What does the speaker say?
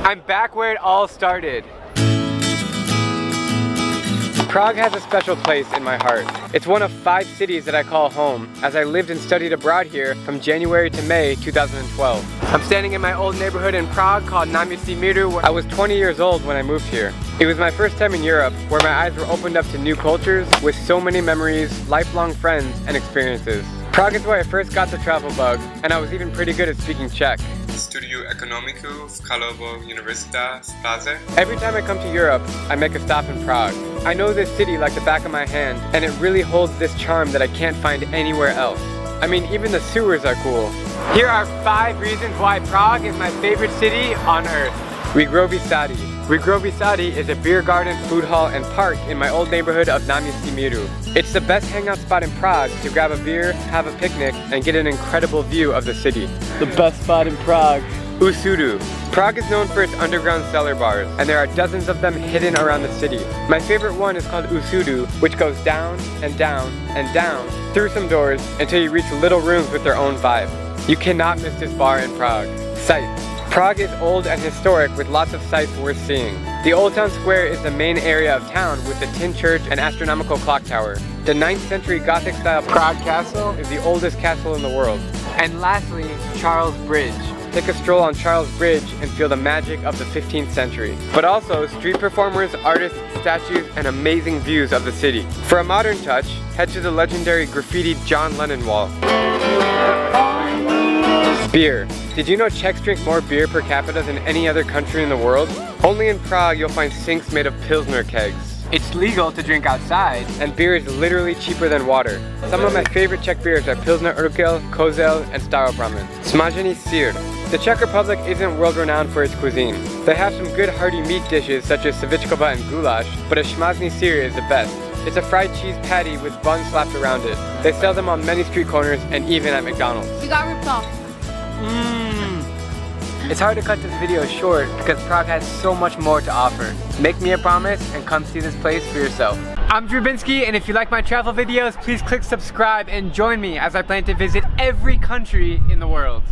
I'm back where it all started. Prague has a special place in my heart. It's one of 5 cities that I call home, as I lived and studied abroad here from January to May 2012. I'm standing in my old neighborhood in Prague called Miru. I was 20 years old when I moved here. It was my first time in Europe, where my eyes were opened up to new cultures with so many memories, lifelong friends, and experiences. Prague is where I first got the travel bug, and I was even pretty good at speaking Czech. Studiu ekonomiku v Karlově univerzitě v Praze. Every time I come to Europe, I make a stop in Prague. I know this city like the back of my hand, and it really holds this charm that I can't find anywhere else. I mean, even the sewers are cool. Here are 5 reasons why Prague is my favorite city on earth. Riegrovy Sady. Riegrovy Sady is a beer garden, food hall, and park in my old neighborhood of Miru. It's the best hangout spot in Prague to grab a beer, have a picnic, and get an incredible view of the city. The best spot in Prague. Usudu. Prague is known for its underground cellar bars, and there are dozens of them hidden around the city. My favorite one is called Usudu, which goes down and down and down through some doors until you reach little rooms with their own vibe. You cannot miss this bar in Prague. Sights. Prague is old and historic with lots of sights worth seeing. The Old Town Square is the main area of town with the tin church and astronomical clock tower. The 9th century Gothic style Prague Castle is the oldest castle in the world. And lastly, Charles Bridge. Take a stroll on Charles Bridge and feel the magic of the 15th century. But also street performers, artists, statues, and amazing views of the city. For a modern touch, head to the legendary graffitied John Lennon wall. Beer. Did you know Czechs drink more beer per capita than any other country in the world? Only in Prague you'll find sinks made of Pilsner kegs. It's legal to drink outside, and beer is literally cheaper than water. Some of my favorite Czech beers are Pilsner, Urquell, Kozel, and Staropramen. Smažený syr. The Czech Republic isn't world-renowned for its cuisine. They have some good hearty meat dishes such as savičkova and goulash, but a smažený syr is the best. It's a fried cheese patty with buns slapped around it. They sell them on many street corners and even at McDonald's. We got ripped off. It's hard to cut this video short because Prague has so much more to offer. Make me a promise and come see this place for yourself. I'm Drubinski, and if you like my travel videos, please click subscribe and join me as I plan to visit every country in the world.